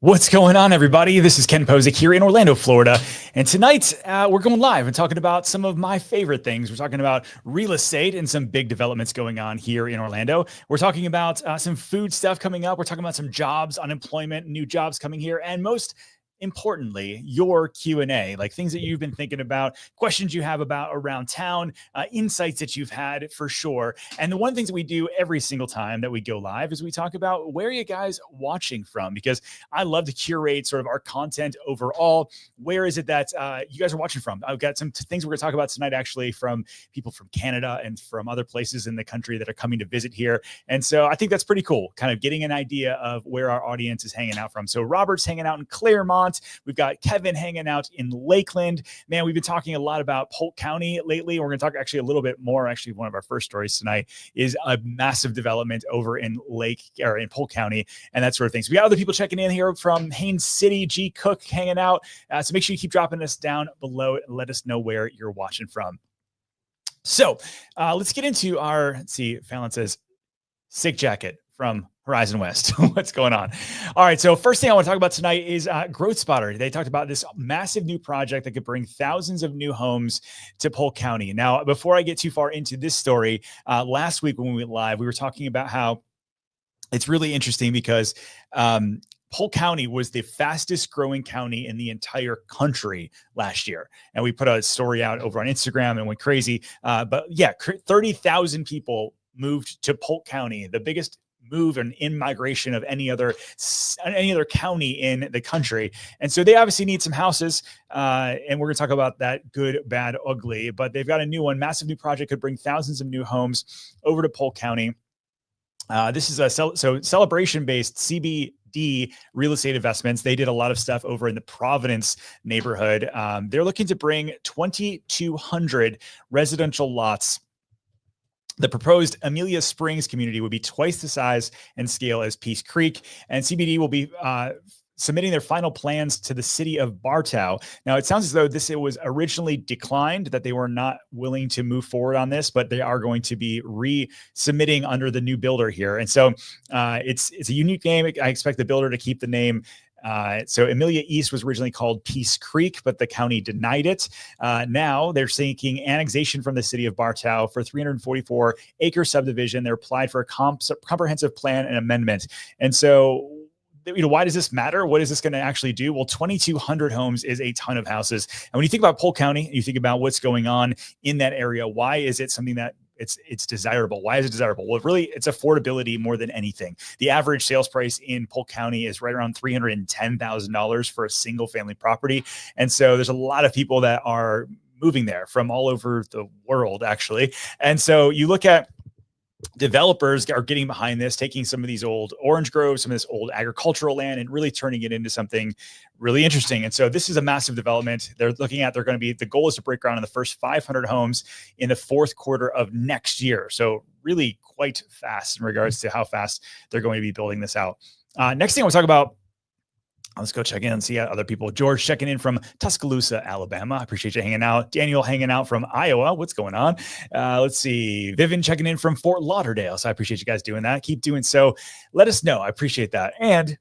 What's going on, everybody? This is Ken Posick here in Orlando, Florida. And tonight, we're going live and talking about some of my favorite things. We're talking about real estate and some big developments going on here in Orlando. We're talking about some food stuff coming up. We're talking about some jobs, unemployment, new jobs coming here, and most importantly, your Q&A, like things that you've been thinking about, questions you have about around town, insights that you've had for sure. And the one things that we do every single time that we go live is we talk about where are you guys watching from, because I love to curate sort of our content overall. Where is it that you guys are watching from? I've got some things we're going to talk about tonight, actually, from people from Canada and from other places in the country that are coming to visit here. And so I think that's pretty cool, kind of getting an idea of where our audience is hanging out from. So Robert's hanging out in Claremont. We've got Kevin hanging out in Lakeland. Man, we've been talking a lot about Polk County lately. We're going to talk actually a little bit more. Actually, one of our first stories tonight is a massive development over in Polk County and that sort of thing. So we got other people checking in here from Haines City, G Cook hanging out. So make sure you keep dropping us down below and let us know where you're watching from. So let's get into our, let's see, Fallon says, sick jacket from Horizon West. What's going on? All right. So first thing I want to talk about tonight is Growth Spotter. They talked about this massive new project that could bring thousands of new homes to Polk County. Now, before I get too far into this story, last week when we went live, we were talking about how it's really interesting because Polk County was the fastest growing county in the entire country last year. And we put a story out over on Instagram and went crazy. But yeah, 30,000 people moved to Polk County, the biggest move and in-migration of any other county in the country. And so they obviously need some houses. And we're going to talk about that, good, bad, ugly. But they've got a new one, massive new project, could bring thousands of new homes over to Polk County. This is a celebration-based CBD real estate investments. They did a lot of stuff over in the Providence neighborhood. They're looking to bring 2,200 residential lots. The proposed Amelia Springs community would be twice the size and scale as Peace Creek, and CBD will be submitting their final plans to the city of Bartow. Now, it sounds as though it was originally declined, that they were not willing to move forward on this, but they are going to be resubmitting under the new builder here. And so it's a unique name. I expect the builder to keep the name. So Amelia East was originally called Peace Creek, but the county denied it. Now they're seeking annexation from the city of Bartow for 344-acre subdivision. They're applied for a comprehensive plan and amendment. And so, why does this matter? What is this going to actually do? Well, 2,200 homes is a ton of houses. And when you think about Polk County, you think about what's going on in that area. Why is it something that it's desirable? Why is it desirable? Well, really, it's affordability more than anything. The average sales price in Polk County is right around $310,000 for a single family property. And so there's a lot of people that are moving there from all over the world, actually. And so you look at developers are getting behind this, taking some of these old orange groves, some of this old agricultural land, and really turning it into something really interesting. And so this is a massive development. The goal is to break ground on the first 500 homes in the fourth quarter of next year. So really quite fast in regards to how fast they're going to be building this out. Next thing I want to talk about, let's go check in and see other people. George checking in from Tuscaloosa, Alabama. I appreciate you hanging out. Daniel hanging out from Iowa. What's going on? Let's see. Vivian checking in from Fort Lauderdale. So I appreciate you guys doing that. Keep doing so. Let us know. I appreciate that. And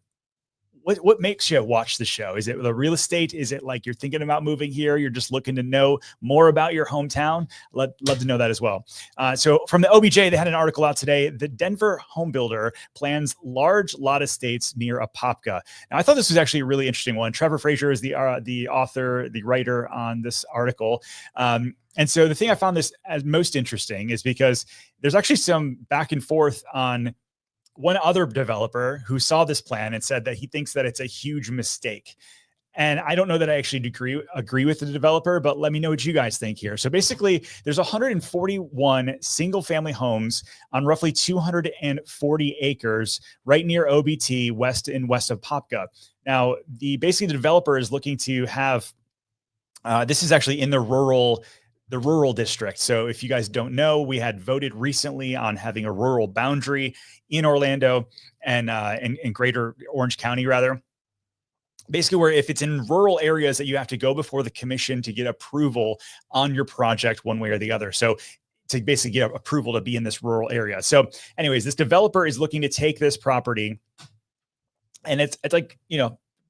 what makes you watch the show? Is it the real estate? Is it like you're thinking about moving here? You're just looking to know more about your hometown? Love to know that as well. So from the OBJ, they had an article out today. The Denver home builder plans large lot estates near Apopka. Now, I thought this was actually a really interesting one. Trevor Frazier is the author, the writer on this article. And so the thing I found this as most interesting is because there's actually some back and forth on one other developer who saw this plan and said that he thinks that it's a huge mistake. And I don't know that I actually agree with the developer, but let me know what you guys think here. So basically, there's 141 single family homes on roughly 240 acres right near OBT west of Apopka. Now, the developer is looking to have, this is actually in the rural district. So if you guys don't know, we had voted recently on having a rural boundary in Orlando and in greater Orange County, rather. Basically, where if it's in rural areas that you have to go before the commission to get approval on your project one way or the other. So to basically get approval to be in this rural area. So anyways, this developer is looking to take this property, and it's like,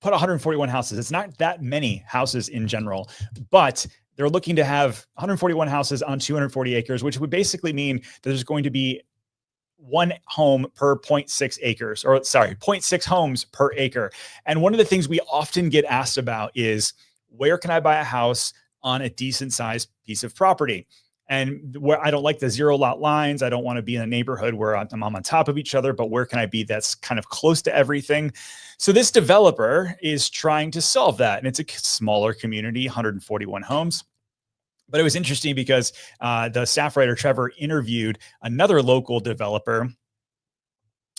put 141 houses. It's not that many houses in general, but they're looking to have 141 houses on 240 acres, which would basically mean that there's going to be one home per 0.6 acres, or sorry, 0.6 homes per acre. And one of the things we often get asked about is, where can I buy a house on a decent sized piece of property? And where I don't like the 0 lot lines. I don't want to be in a neighborhood where I'm on top of each other, but where can I be that's kind of close to everything? So this developer is trying to solve that. And it's a smaller community, 141 homes. But it was interesting because the staff writer, Trevor, interviewed another local developer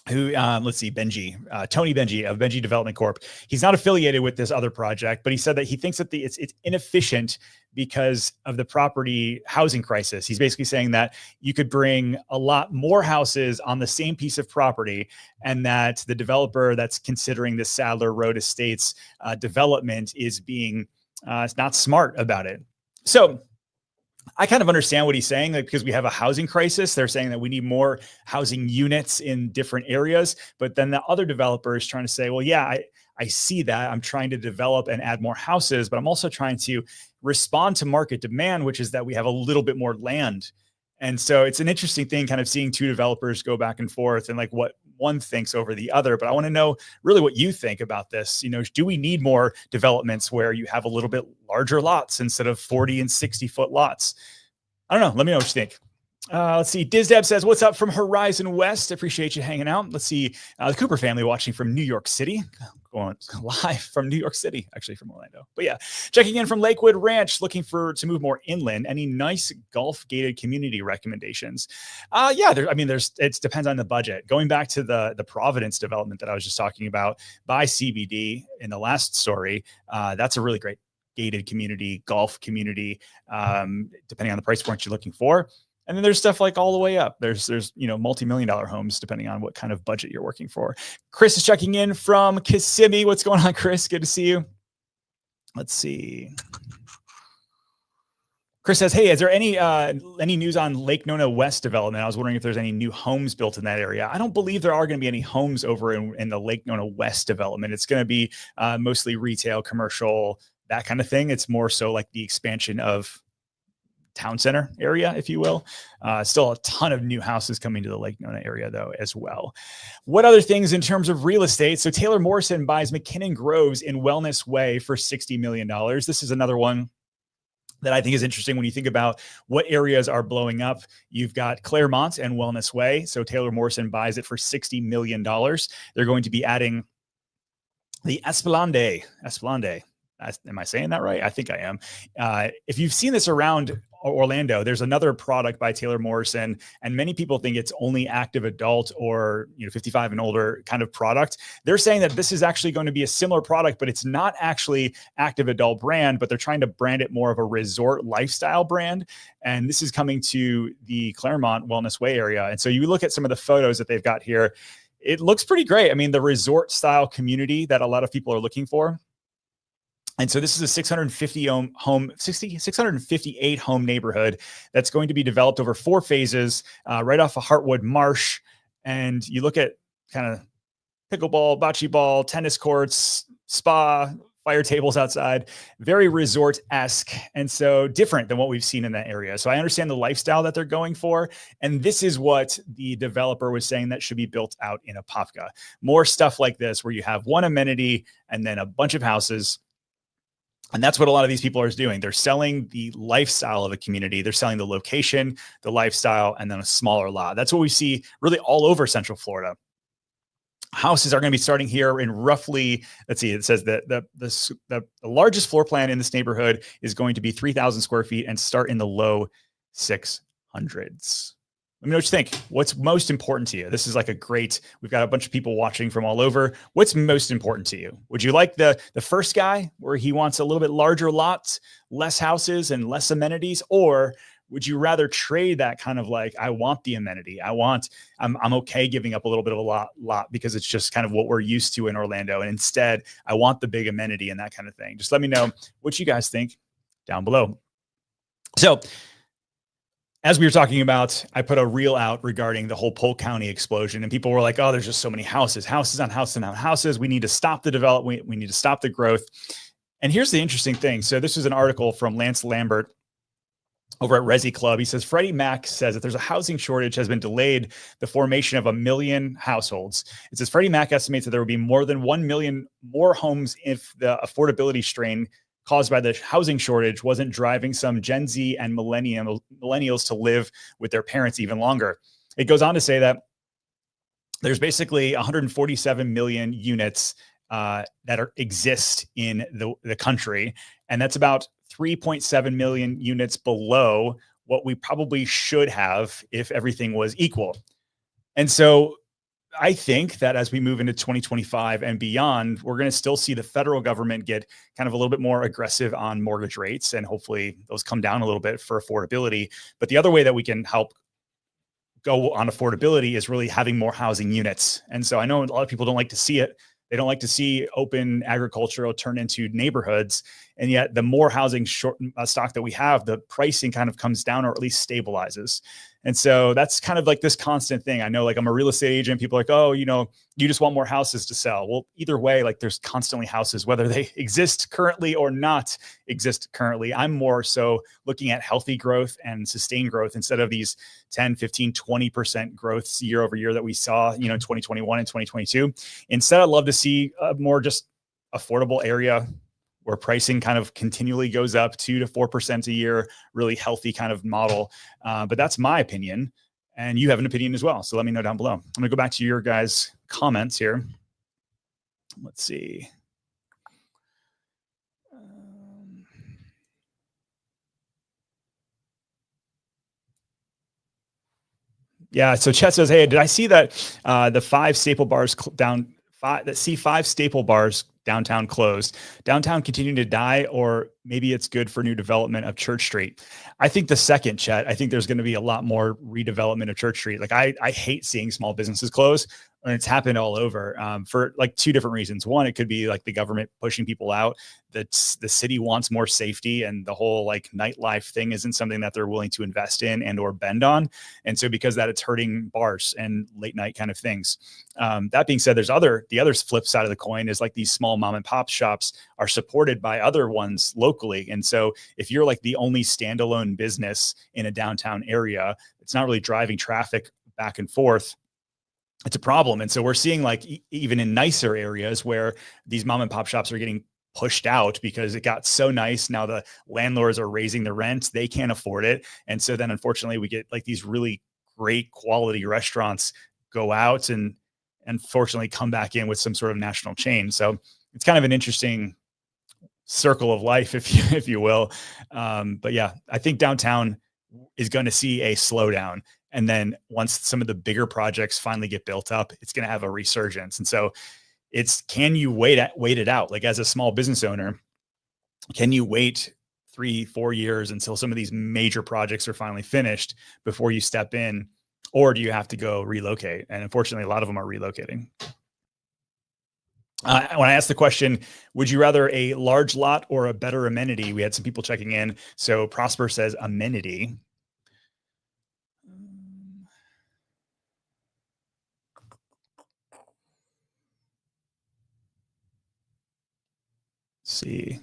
who, let's see, Tony Benji of Benji Development Corp. He's not affiliated with this other project, but he said that he thinks that it's inefficient because of the property housing crisis. He's basically saying that you could bring a lot more houses on the same piece of property, and that the developer that's considering the Sadler Road Estates development is being not smart about it. So I kind of understand what he's saying, like, because we have a housing crisis. They're saying that we need more housing units in different areas. But then the other developer is trying to say, well, yeah, I see that. I'm trying to develop and add more houses, but I'm also trying to respond to market demand, which is that we have a little bit more land. And so it's an interesting thing kind of seeing two developers go back and forth and like what one thinks over the other. But I want to know really what you think about this. You know, do we need more developments where you have a little bit larger lots instead of 40 and 60-foot lots? I don't know. Let me know what you think. Let's see. DizDeb says, what's up from Horizon West? Appreciate you hanging out. Let's see. The Cooper family watching from New York City. Going live from New York City, actually from Orlando. But yeah, checking in from Lakewood Ranch, looking to move more inland. Any nice golf gated community recommendations? Yeah, it depends on the budget. Going back to the Providence development that I was just talking about by CBD in the last story, that's a really great gated community, golf community, depending on the price point you're looking for. And then there's stuff like all the way up. There's multi-million-dollar homes depending on what kind of budget you're working for. Chris is checking in from Kissimmee. What's going on, Chris? Good to see you. Let's see. Chris says, hey, is there any news on Lake Nona West development? I was wondering if there's any new homes built in that area. I don't believe there are going to be any homes over in the Lake Nona West development. It's going to be mostly retail, commercial, that kind of thing. It's more so like the expansion of town center area, if you will. Still a ton of new houses coming to the Lake Nona area though as well. What other things in terms of real estate? So Taylor Morrison buys McKinnon Groves in Wellness Way for $60 million. This is another one that I think is interesting when you think about what areas are blowing up. You've got Claremont and Wellness Way. So Taylor Morrison buys it for $60 million. They're going to be adding the Esplanade. Am I saying that right? I think I am. If you've seen this around Orlando, there's another product by Taylor Morrison, and many people think it's only active adult or 55 and older kind of product. They're saying that this is actually going to be a similar product, but it's not actually active adult brand, but they're trying to brand it more of a resort lifestyle brand. And this is coming to the Claremont Wellness Way area. And so you look at some of the photos that they've got here, it looks pretty great. I mean, the resort style community that a lot of people are looking for. And so this is a 658 home neighborhood that's going to be developed over 4 phases, right off of Heartwood Marsh. And you look at kind of pickleball, bocce ball, tennis courts, spa, fire tables outside, very resort-esque. And so different than what we've seen in that area. So I understand the lifestyle that they're going for. And this is what the developer was saying that should be built out in Apopka. More stuff like this, where you have one amenity and then a bunch of houses. And that's what a lot of these people are doing. They're selling the lifestyle of a community. They're selling the location, the lifestyle, and then a smaller lot. That's what we see really all over Central Florida. Houses are going to be starting here in roughly, let's see, it says that the largest floor plan in this neighborhood is going to be 3,000 square feet and start in the low 600s. Let me know what you think. What's most important to you? This is like we've got a bunch of people watching from all over. What's most important to you? Would you like the first guy where he wants a little bit larger lots, less houses and less amenities? Or would you rather trade that kind of like, I want the amenity. I'm okay giving up a little bit of a lot because it's just kind of what we're used to in Orlando. And instead I want the big amenity and that kind of thing. Just let me know what you guys think down below. So as we were talking about, I put a reel out regarding the whole Polk County explosion, and people were like, "Oh, there's just so many houses on houses on houses. We need to stop the development. We need to stop the growth." And here's the interesting thing. So this is an article from Lance Lambert over at Resi Club. He says Freddie Mac says that there's a housing shortage has been delayed the formation of 1 million households. It says Freddie Mac estimates that there will be more than 1 million more homes if the affordability strain caused by the housing shortage wasn't driving some Gen Z and millennials to live with their parents even longer. It goes on to say that there's basically 147 million units that exist in the country, and that's about 3.7 million units below what we probably should have if everything was equal. And so I think that as we move into 2025 and beyond, we're going to still see the federal government get kind of a little bit more aggressive on mortgage rates, and hopefully those come down a little bit for affordability. But the other way that we can help go on affordability is really having more housing units. And so I know a lot of people don't like to see it. They don't like to see open agricultural turn into neighborhoods. And yet the more housing stock that we have, the pricing kind of comes down or at least stabilizes. And so that's kind of like this constant thing. I know, like, I'm a real estate agent. People are like, "Oh, you just want more houses to sell." Well, either way, like, there's constantly houses, whether they exist currently or not exist currently. I'm more so looking at healthy growth and sustained growth instead of these 10, 15, 20% growths year over year that we saw, in 2021 and 2022. Instead, I'd love to see a more just affordable area where pricing kind of continually goes up 2 to 4% a year, really healthy kind of model. But that's my opinion. And you have an opinion as well. So let me know down below. I'm going to go back to your guys' comments here. Let's see. Yeah. So Chet says, "Hey, did I see that the 5 staple bars down? See 5 staple bars downtown closed. Downtown continuing to die, or maybe it's good for new development of Church Street." I think the second, Chet. I think there's going to be a lot more redevelopment of Church Street. Like, I hate seeing small businesses close, and it's happened all over for like 2 different reasons. One, it could be like the government pushing people out. That the city wants more safety, and the whole like nightlife thing isn't something that they're willing to invest in and or bend on. And so because that, it's hurting bars and late night kind of things. That being said, the other flip side of the coin is like these small mom and pop shops are supported by other ones locally. And so if you're like the only standalone business in a downtown area, it's not really driving traffic back and forth. It's a problem. And so we're seeing like even in nicer areas where these mom and pop shops are getting pushed out because it got so nice. Now the landlords are raising the rent. They can't afford it. And so then unfortunately we get like these really great quality restaurants go out and unfortunately come back in with some sort of national chain. So it's kind of an interesting circle of life, if you will. But yeah, I think downtown is going to see a slowdown. And then once some of the bigger projects finally get built up, it's going to have a resurgence. And so can you wait it out? Like, as a small business owner, can you wait 3-4 years until some of these major projects are finally finished before you step in? Or do you have to go relocate? And unfortunately, a lot of them are relocating. When I asked the question, would you rather a large lot or a better amenity? We had some people checking in. So Prosper says amenity. Let's see.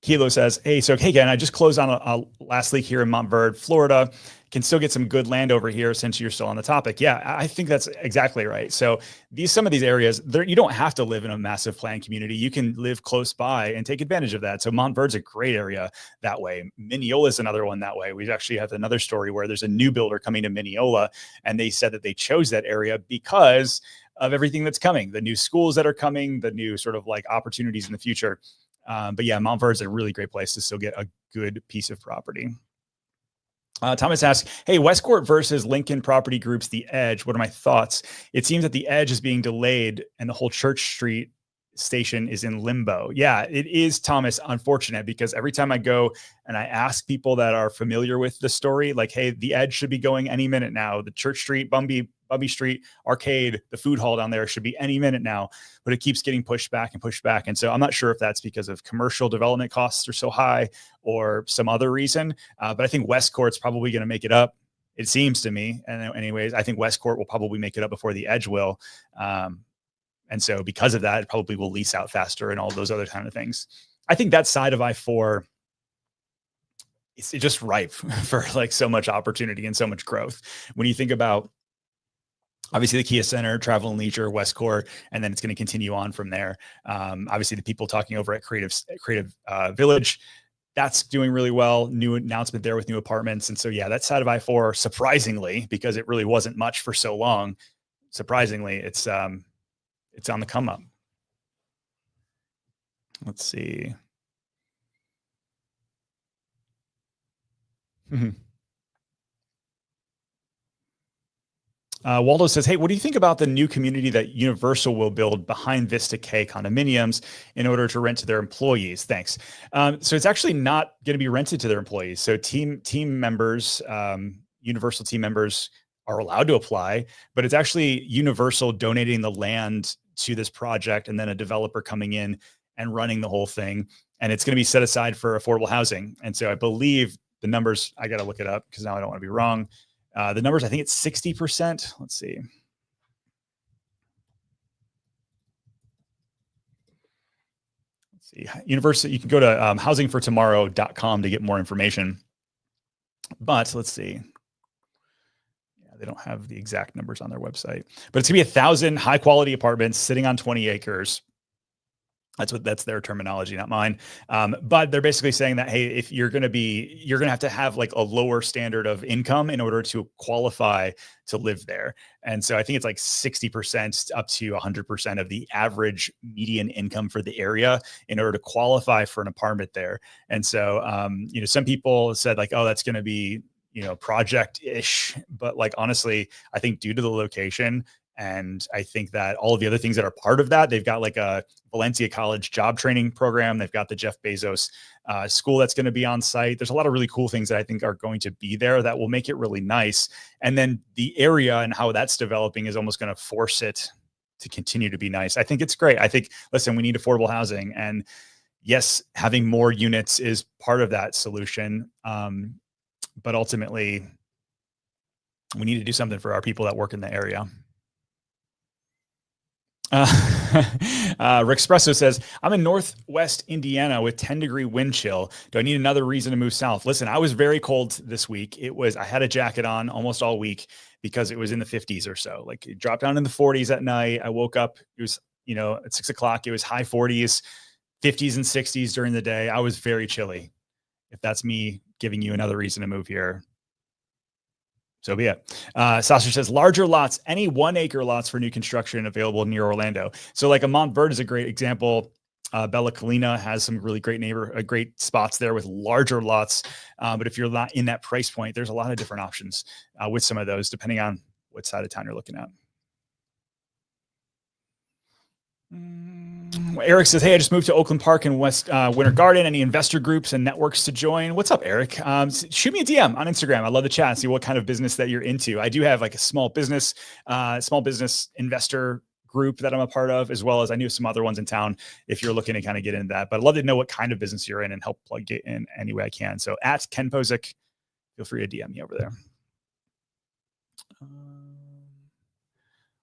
Kilo says, "Hey, Ken, I just closed on a last leak here in Montverde, Florida. Can still get some good land over here since you're still on the topic." Yeah, I think that's exactly right. So some of these areas, you don't have to live in a massive planned community. You can live close by and take advantage of that. So Montverde's a great area that way. Mineola is another one that way. We actually have another story where there's a new builder coming to Mineola, and they said that they chose that area because of everything that's coming, the new schools that are coming, the new sort of like opportunities in the future. But yeah, Montverde is a really great place to still get a good piece of property. Thomas asks, "Hey, Westcourt versus Lincoln Property Group's The Edge. What are my thoughts? It seems that The Edge is being delayed and the whole Church Street station is in limbo. Yeah, it is, Thomas, unfortunate, because every time I go and I ask people that are familiar with the story, like, hey, the Edge should be going any minute now. The Church Street, Bumby Street arcade, the food hall down there should be any minute now, but it keeps getting pushed back and pushed back. And so I'm not sure if that's because of commercial development costs are so high or some other reason. But I think Westcourt's probably going to make it up. It seems to me. And anyways, I think Westcourt will probably make it up before the Edge will. And so because of that, it probably will lease out faster and all those other kind of things. I think that side of I-4, it's just ripe for like so much opportunity and so much growth. When you think about, obviously, the Kia Center, Travel and Leisure, Westcourt, and then it's going to continue on from there. Obviously, the people talking over at Creative Village, that's doing really well. New announcement there with new apartments. And so, yeah, that side of I-4, surprisingly, because it really wasn't much for so long, surprisingly, it's on the come up. Let's see. Waldo says, hey, what do you think about the new community that Universal will build behind Vista K condominiums in order to rent to their employees? Thanks. So it's actually not going to be rented to their employees. So team members, Universal team members are allowed to apply, but it's actually Universal donating the land to this project and then a developer coming in and running the whole thing. And it's going to be set aside for affordable housing. And so I believe the numbers, I got to look it up because now I don't want to be wrong. The numbers, I think it's 60%. Let's see. University, you can go to housingfortomorrow.com to get more information. But let's see. Yeah, they don't have the exact numbers on their website. But it's going to be 1,000 high quality apartments sitting on 20 acres. That's their terminology, not mine. But they're basically saying that, hey, if you're going to have like a lower standard of income in order to qualify to live there. And so I think it's like 60% up to 100% of the average median income for the area in order to qualify for an apartment there. And so, some people said like, oh, that's going to be, project-ish, but like, honestly, I think due to the location, and I think that all of the other things that are part of that, they've got like a Valencia College job training program. They've got the Jeff Bezos school that's going to be on site. There's a lot of really cool things that I think are going to be there that will make it really nice. And then the area and how that's developing is almost going to force it to continue to be nice. I think it's great. I think, listen, we need affordable housing. And yes, having more units is part of that solution. But ultimately, we need to do something for our people that work in the area. Rick Espresso says, I'm in Northwest Indiana with 10-degree wind chill. Do I need another reason to move south? Listen, I was very cold this week. I had a jacket on almost all week because it was in the 50s or so. Like it dropped down in the 40s at night. I woke up, it was, at 6 o'clock, it was high 40s, 50s and 60s during the day. I was very chilly. If that's me giving you another reason to move here, so be it. Sasha says, larger lots, any 1 acre lots for new construction available near Orlando. So like a Montverde is a great example. Bella Colina has some really great spots there with larger lots. But if you're not in that price point, there's a lot of different options with some of those, depending on what side of town you're looking at. Eric says, hey, I just moved to Oakland Park and West Winter Garden. Any investor groups and networks to join? What's up, Eric? Shoot me a DM on Instagram. I'd love to chat and see what kind of business that you're into. I do have like a small business investor group that I'm a part of, as well as I knew some other ones in town if you're looking to kind of get into that. But I'd love to know what kind of business you're in and help plug it in any way I can. So at Ken Posick, feel free to DM me over there.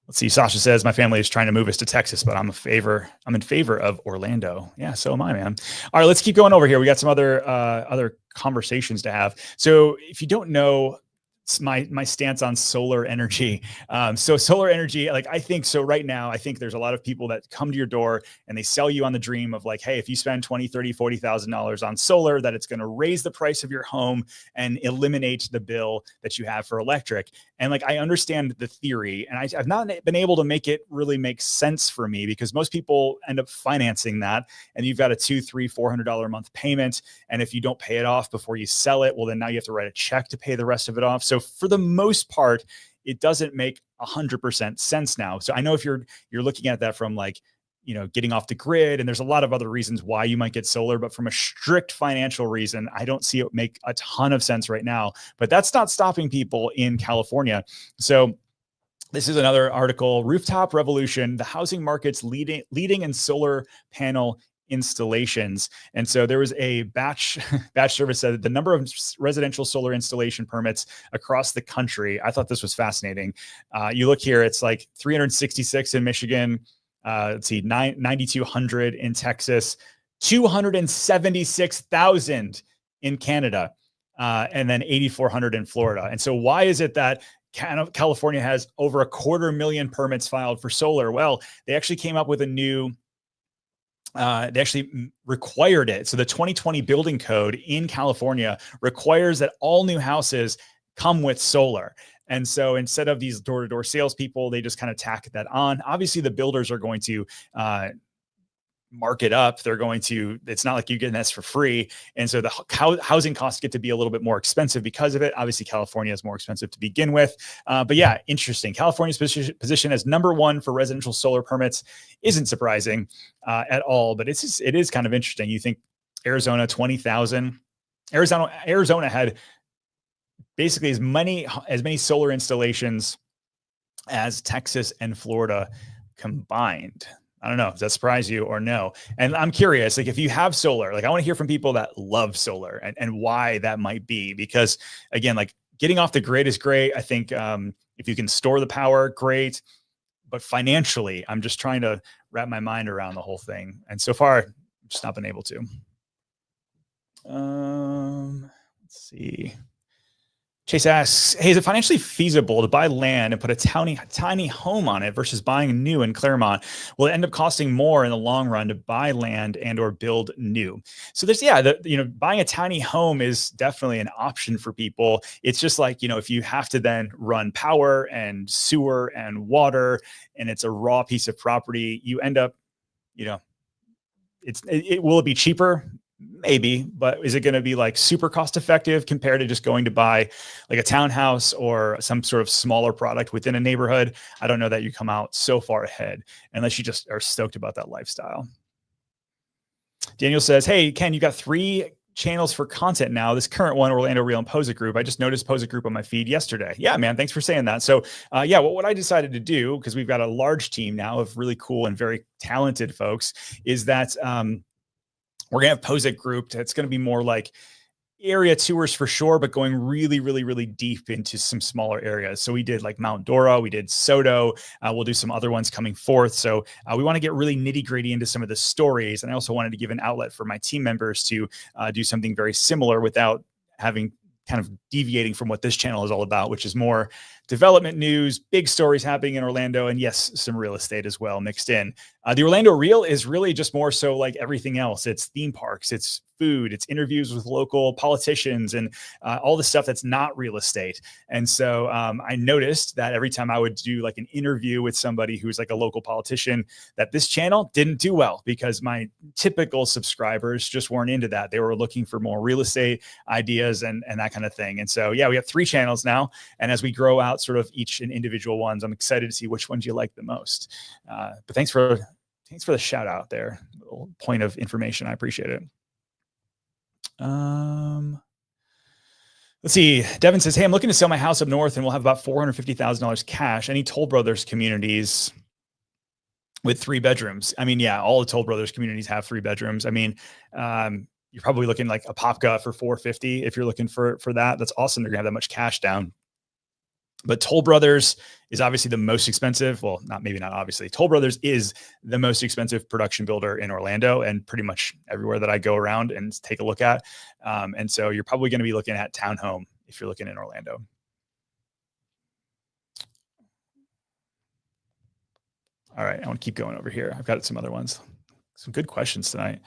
Let's see. Sasha says, my family is trying to move us to Texas, but I'm in favor of Orlando. Yeah, so am I, man. All right, let's keep going over here. We got some other conversations to have. So if you don't know my stance on solar energy. So solar energy, like I think so right now, I think there's a lot of people that come to your door and they sell you on the dream of like, hey, if you spend $20,000, $30,000, $40,000 on solar, that it's going to raise the price of your home and eliminate the bill that you have for electric. And like, I understand the theory and I've not been able to make it really make sense for me because most people end up financing that and you've got a $200, $300, $400 a month payment. And if you don't pay it off before you sell it, well, then now you have to write a check to pay the rest of it off. So for the most part, it doesn't make 100% sense now. So I know if you're looking at that from like getting off the grid. And there's a lot of other reasons why you might get solar, but from a strict financial reason, I don't see it make a ton of sense right now, but that's not stopping people in California. So this is another article, Rooftop Revolution, the housing market's leading in solar panel installations. And so there was a batch service said that the number of residential solar installation permits across the country. I thought this was fascinating. You look here, it's like 366 in Michigan. Let's see, 9,200 in Texas, 276,000 in Canada, and then 8,400 in Florida. And so why is it that California has over 250,000 permits filed for solar? Well, they actually came up with a new they actually required it. So the 2020 building code in California requires that all new houses come with solar. And so instead of these door-to-door salespeople, they just kind of tack that on. Obviously, the builders are going to mark it up. They're going to, it's not like you get this for free. And so the housing costs get to be a little bit more expensive because of it. Obviously, California is more expensive to begin with. But yeah, interesting. California's position as number one for residential solar permits isn't surprising at all, but it is kind of interesting. You think Arizona, 20,000. Arizona had basically as many solar installations as Texas and Florida combined. I don't know. Does that surprise you or no? And I'm curious, like if you have solar, like I want to hear from people that love solar and why that might be, because again, like getting off the grid is great. I think if you can store the power, great. But financially, I'm just trying to wrap my mind around the whole thing. And so far, I've just not been able to. Let's see. Chase asks, hey, is it financially feasible to buy land and put a tiny home on it versus buying new in Claremont? Will it end up costing more in the long run to buy land and or build new? So there's, buying a tiny home is definitely an option for people. It's just like, if you have to then run power and sewer and water and it's a raw piece of property, you end up, will it be cheaper? Maybe, but is it going to be like super cost effective compared to just going to buy like a townhouse or some sort of smaller product within a neighborhood? I don't know that you come out so far ahead unless you just are stoked about that lifestyle. Daniel says, hey, Ken, you got 3 channels for content now. This current one, Orlando Real and Posa Group. I just noticed Posa Group on my feed yesterday. Yeah, man. Thanks for saying that. So what I decided to do, because we've got a large team now of really cool and very talented folks, is that, we're going to have Posa Group. That's going to be more like area tours for sure, but going really, really, really deep into some smaller areas. So we did like Mount Dora, we did Soto. We'll do some other ones coming forth. So we want to get really nitty gritty into some of the stories. And I also wanted to give an outlet for my team members to do something very similar without having kind of deviating from what this channel is all about, which is more development news, big stories happening in Orlando, and yes, some real estate as well mixed in. The Orlando Reel is really just more so like everything else. It's theme parks, it's food, it's interviews with local politicians, and all the stuff that's not real estate. And so I noticed that every time I would do like an interview with somebody who's like a local politician, that this channel didn't do well because my typical subscribers just weren't into that. They were looking for more real estate ideas and that kind of thing. And so, yeah, we have 3 channels now. And as we grow out sort of each and individual ones, I'm excited to see which ones you like the most. But thanks for the shout out there. A little point of information. I appreciate it. Let's see. Devin says, hey, I'm looking to sell my house up north and we'll have about $450,000 cash. Any Toll Brothers communities with 3 bedrooms? I mean, yeah, all the Toll Brothers communities have 3 bedrooms. I mean, you're probably looking like Apopka for $450,000 if you're looking for that. That's awesome. They're gonna have that much cash down. But Toll Brothers is obviously the most expensive. Well, maybe not obviously. Toll Brothers is the most expensive production builder in Orlando and pretty much everywhere that I go around and take a look at. And so you're probably going to be looking at townhome if you're looking in Orlando. All right, I want to keep going over here. I've got some other ones. Some good questions tonight.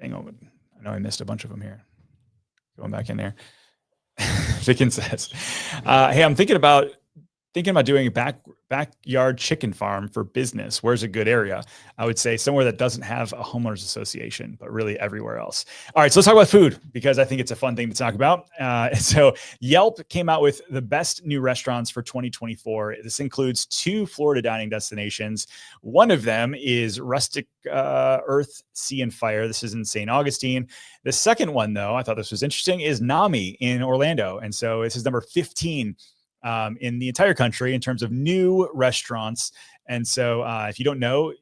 Dang, I know I missed a bunch of them here. Going back in there. Vicken says, hey, I'm thinking about thinking about doing a backyard chicken farm for business, where's a good area? I would say somewhere that doesn't have a homeowners association, but really everywhere else. All right, so let's talk about food because I think it's a fun thing to talk about. So Yelp came out with the best new restaurants for 2024. This includes 2 Florida dining destinations. One of them is Rustic Earth, Sea and Fire. This is in St. Augustine. The second one, though, I thought this was interesting, is Nami in Orlando. And so this is number 15 in the entire country in terms of new restaurants. And so if you don't know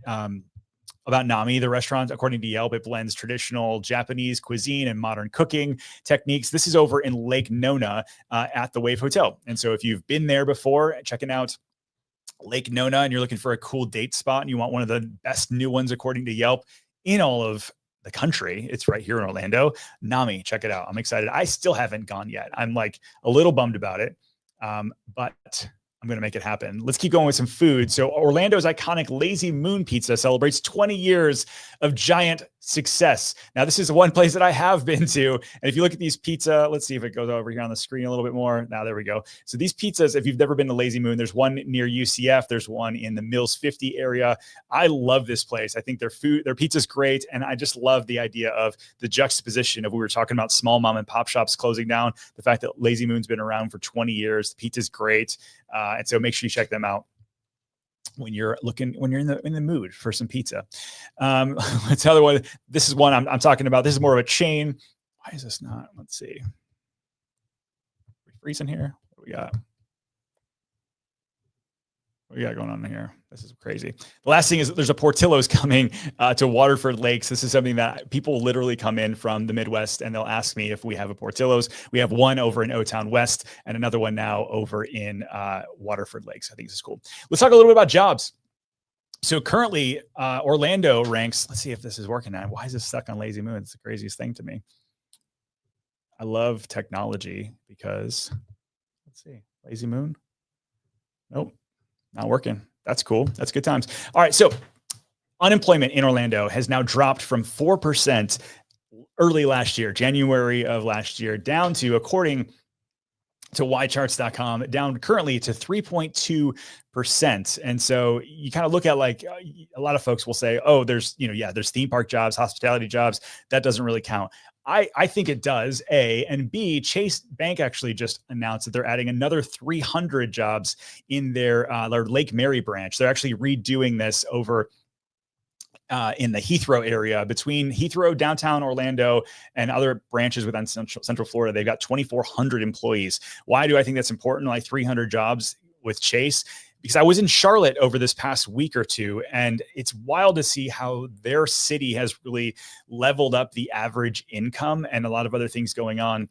about Nami, the restaurant, according to Yelp, it blends traditional Japanese cuisine and modern cooking techniques. This is over in Lake Nona at the Wave Hotel. And so if you've been there before, checking out Lake Nona and you're looking for a cool date spot and you want one of the best new ones, according to Yelp, in all of the country, it's right here in Orlando. Nami, check it out. I'm excited. I still haven't gone yet. I'm like a little bummed about it. But I'm going to make it happen. Let's keep going with some food. So Orlando's iconic Lazy Moon Pizza celebrates 20 years of giant success. Now, this is one place that I have been to. And if you look at these pizza, let's see if it goes over here on the screen a little bit more. Now, there we go. So these pizzas, if you've never been to Lazy Moon, there's one near UCF. There's one in the Mills 50 area. I love this place. I think their pizza's great. And I just love the idea of the juxtaposition of, we were talking about small mom and pop shops closing down. The fact that Lazy Moon's been around for 20 years, the pizza's great. And so make sure you check them out when you're in the mood for some pizza. It's another one. This is one I'm talking about. This is more of a chain. Why is this not? Let's see. Are we freezing here? What we got? What we got going on here? This is crazy. The last thing is there's a Portillo's coming to Waterford Lakes. This is something that people literally come in from the Midwest and they'll ask me if we have a Portillo's. We have one over in O-Town West and another one now over in Waterford Lakes. I think this is cool. Let's talk a little bit about jobs. So currently Orlando ranks, let's see if this is working now. Why is this stuck on Lazy Moon? It's the craziest thing to me. I love technology because, let's see, Lazy Moon. Nope. Not working. That's cool. That's good times. All right. So unemployment in Orlando has now dropped from 4% early last year, January of last year, down to, according to ycharts.com, down currently to 3.2%. And so you kind of look at, like, a lot of folks will say, oh, there's theme park jobs, hospitality jobs. That doesn't really count. I think it does, A, and B, Chase Bank actually just announced that they're adding another 300 jobs in their Lake Mary branch. They're actually redoing this over in the Heathrow area, between Heathrow, downtown Orlando, and other branches within Central Florida. They've got 2,400 employees. Why do I think that's important? Like 300 jobs with Chase? Because I was in Charlotte over this past week or two, and it's wild to see how their city has really leveled up the average income and a lot of other things going on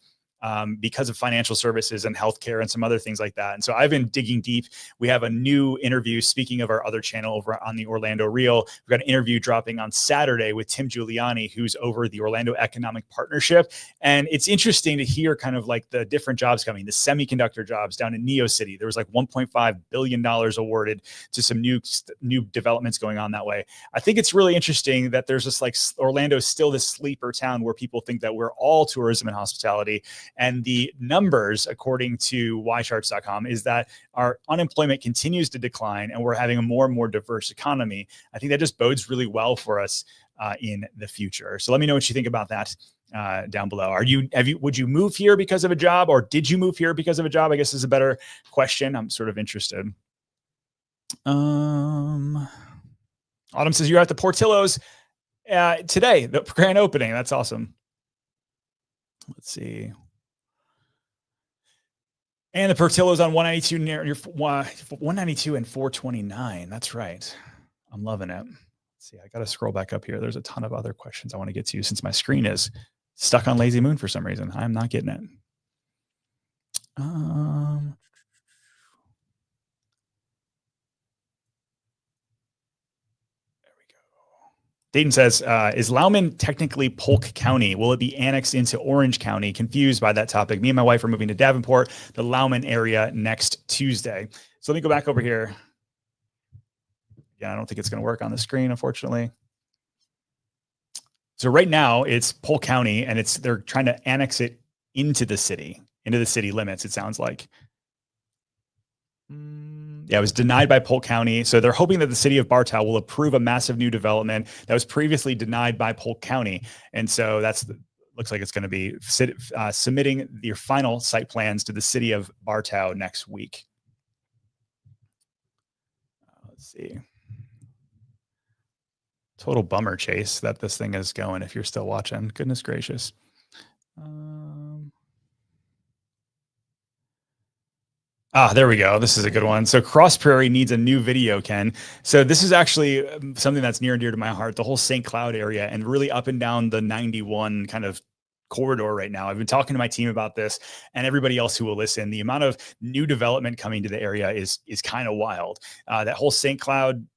because of financial services and healthcare and some other things like that. And so I've been digging deep. We have a new interview, speaking of our other channel over on the Orlando Reel. We've got an interview dropping on Saturday with Tim Giuliani, who's over the Orlando Economic Partnership. And it's interesting to hear kind of like the different jobs coming, the semiconductor jobs down in Neo City. There was like $1.5 billion awarded to some new developments going on that way. I think it's really interesting that there's just like Orlando's still this sleeper town where people think that we're all tourism and hospitality. And the numbers, according to ycharts.com, is that our unemployment continues to decline and we're having a more and more diverse economy. I think that just bodes really well for us in the future. So let me know what you think about that down below. Would you move here because of a job, or did you move here because of a job? I guess is a better question. I'm sort of interested. Autumn says you're at the Portillo's today, the grand opening. That's awesome. Let's see. And the Portillo's on 192 near 192 and 429. That's right. I'm loving it. Let's see. I got to scroll back up here. There's a ton of other questions I want to get to since my screen is stuck on Lazy Moon for some reason. I'm not getting it. Dayton says, is Loudoun technically Polk County? Will it be annexed into Orange County? Confused by that topic. Me and my wife are moving to Davenport, the Loudoun area, next Tuesday. So let me go back over here. Yeah, I don't think it's going to work on the screen, unfortunately. So right now it's Polk County, and they're trying to annex it into the city limits, it sounds like. Yeah, it was denied by Polk County. So they're hoping that the city of Bartow will approve a massive new development that was previously denied by Polk County. And so looks like it's going to be submitting your final site plans to the city of Bartow next week. Let's see. Total bummer, Chase, that this thing is going if you're still watching. Goodness gracious. There we go. This is a good one. So Cross Prairie needs a new video, Ken. So this is actually something that's near and dear to my heart, the whole St. Cloud area and really up and down the 91 kind of corridor right now. I've been talking to my team about this and everybody else who will listen. The amount of new development coming to the area is kind of wild. That whole St. Cloud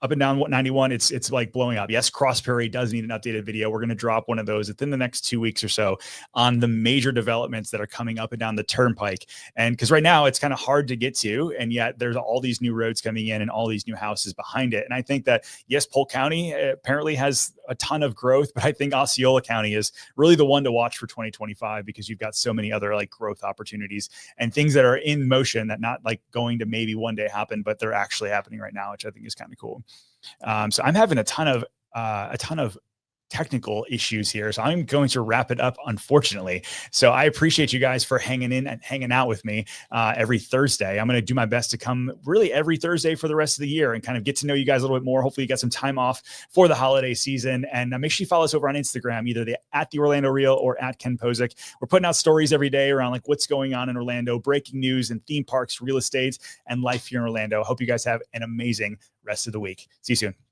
up and down 91, it's like blowing up. Yes, Cross Prairie does need an updated video. We're going to drop one of those within the next 2 weeks or so on the major developments that are coming up and down the turnpike. And because right now it's kind of hard to get to, and yet there's all these new roads coming in and all these new houses behind it. And I think that, yes, Polk County apparently has a ton of growth, but I think Osceola County is really the one to watch for 2025 because you've got so many other like growth opportunities and things that are in motion that not like going to maybe one day happen, but they're actually happening right now, which I think is kind of cool. So I'm having a ton of technical issues here. So I'm going to wrap it up, unfortunately. So I appreciate you guys for hanging in and hanging out with me every Thursday. I'm going to do my best to come really every Thursday for the rest of the year and kind of get to know you guys a little bit more. Hopefully you got some time off for the holiday season, and make sure you follow us over on Instagram, either at the Orlando Reel or at Ken Pozick. We're putting out stories every day around like what's going on in Orlando, breaking news and theme parks, real estate, and life here in Orlando. Hope you guys have an amazing rest of the week. See you soon.